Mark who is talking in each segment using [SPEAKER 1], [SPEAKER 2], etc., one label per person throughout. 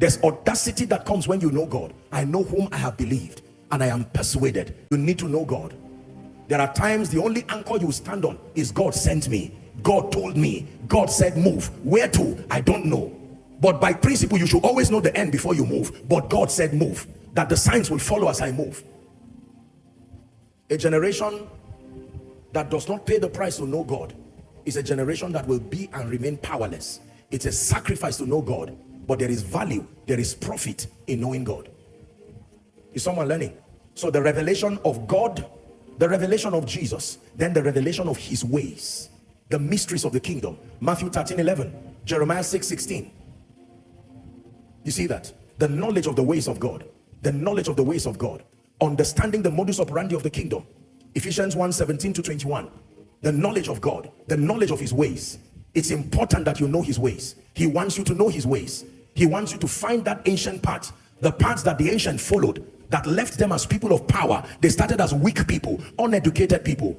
[SPEAKER 1] There's audacity that comes when you know God. I know whom I have believed, and I am persuaded. You need to know God. There are times the only anchor you stand on is God sent me, God told me, God said move. Where to? I don't know. But by principle, you should always know the end before you move. But God said move, that the signs will follow as I move. A generation that does not pay the price to know God is a generation that will be and remain powerless. It's a sacrifice to know God, but there is value, there is profit in knowing God. Is someone learning? So the revelation of God, the revelation of Jesus, then the revelation of his ways, the mysteries of the kingdom. Matthew 13:11, Jeremiah 6:16. You see that? The knowledge of the ways of God, the knowledge of the ways of God, understanding the modus operandi of the kingdom. Ephesians 1:17-21, the knowledge of God, the knowledge of his ways. It's important that you know his ways. He wants you to know his ways. He wants you to find that ancient path, the paths that the ancient followed, that left them as people of power. They started as weak people, uneducated people,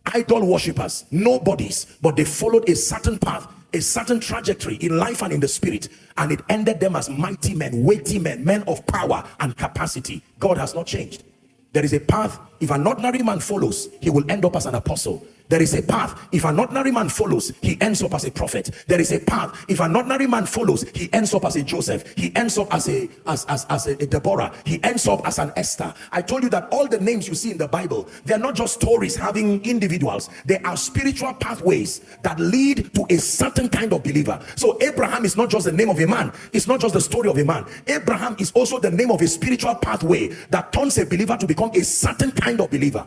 [SPEAKER 1] idol worshippers, nobodies, but they followed a certain path, a certain trajectory in life and in the spirit, and it ended them as mighty men, weighty men, men of power and capacity. God has not changed. There is a path, if an ordinary man follows, he will end up as an apostle. There is a path, if an ordinary man follows, he ends up as a prophet. There is a path, if an ordinary man follows, he ends up as a Joseph. He ends up as a Deborah. He ends up as an Esther. I told you that all the names you see in the Bible, they are not just stories having individuals. They are spiritual pathways that lead to a certain kind of believer. So Abraham is not just the name of a man. It's not just the story of a man. Abraham is also the name of a spiritual pathway that turns a believer to become a certain kind of believer.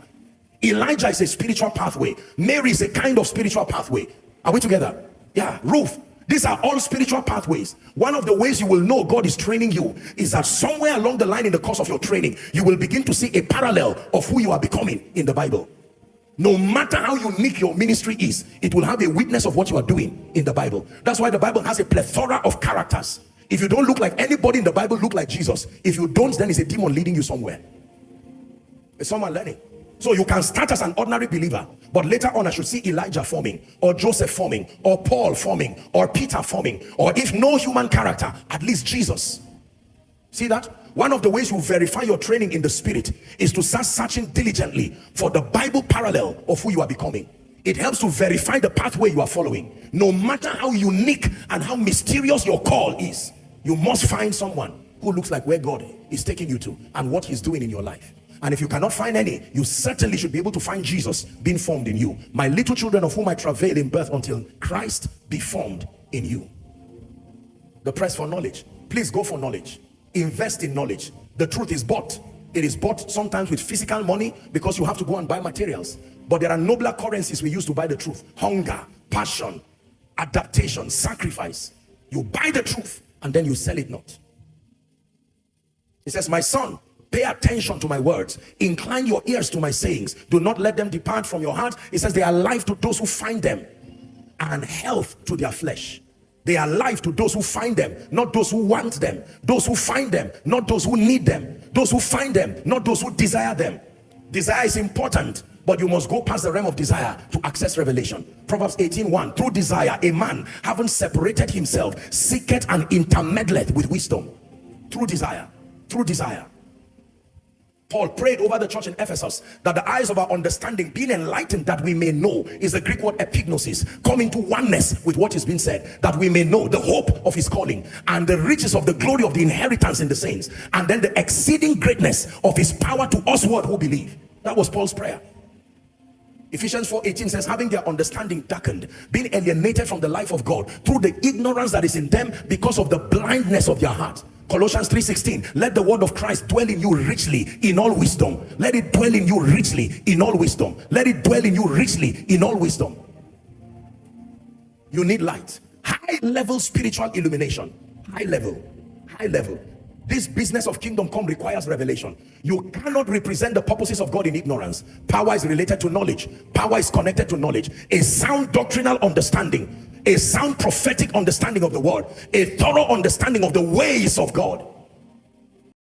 [SPEAKER 1] Elijah is a spiritual pathway. Mary is a kind of spiritual pathway. Are we together? Yeah. Ruth. These are all spiritual pathways. One of the ways you will know God is training you is that somewhere along the line in the course of your training, you will begin to see a parallel of who you are becoming in the Bible. No matter how unique your ministry is, it will have a witness of what you are doing in the Bible. That's why the Bible has a plethora of characters. If you don't look like anybody in the Bible, look like Jesus. If you don't, then it's a demon leading you somewhere. Is someone learning? So you can start as an ordinary believer, but later on I should see Elijah forming, or Joseph forming, or Paul forming, or Peter forming, or if no human character, at least Jesus. See that? One of the ways you verify your training in the spirit is to start searching diligently for the Bible parallel of who you are becoming. It helps to verify the pathway you are following. No matter how unique and how mysterious your call is, you must find someone who looks like where God is taking you to and what he's doing in your life. And if you cannot find any, you certainly should be able to find Jesus being formed in you. My little children, of whom I travail in birth until Christ be formed in you. The press for knowledge. Please go for knowledge. Invest in knowledge. The truth is bought. It is bought sometimes with physical money because you have to go and buy materials. But there are nobler currencies we use to buy the truth. Hunger, passion, adaptation, sacrifice. You buy the truth and then you sell it not. He says, my son, pay attention to my words. Incline your ears to my sayings. Do not let them depart from your heart. It says they are life to those who find them and health to their flesh. They are life to those who find them, not those who want them. Those who find them, not those who need them. Those who find them, not those who desire them. Desire is important, but you must go past the realm of desire to access revelation. Proverbs 18:1, through desire, a man, having separated himself, seeketh and intermeddleth with wisdom. Through desire, through desire. Paul prayed over the church in Ephesus that the eyes of our understanding being enlightened, that we may know, is the Greek word epignosis, come into oneness with what is being said, that we may know the hope of his calling and the riches of the glory of the inheritance in the saints, and then the exceeding greatness of his power to usward who believe. That was Paul's prayer. Ephesians 4:18 says, having their understanding darkened, being alienated from the life of God through the ignorance that is in them because of the blindness of their heart. Colossians 3:16, let the word of Christ dwell in you richly in all wisdom. Let it dwell in you richly in all wisdom. Let it dwell in you richly in all wisdom. You need light. High level spiritual illumination. High level. High level. This business of kingdom come requires revelation. You cannot represent the purposes of God in ignorance. Power is related to knowledge. Power is connected to knowledge. A sound doctrinal understanding, a sound prophetic understanding of the word, a thorough understanding of the ways of God.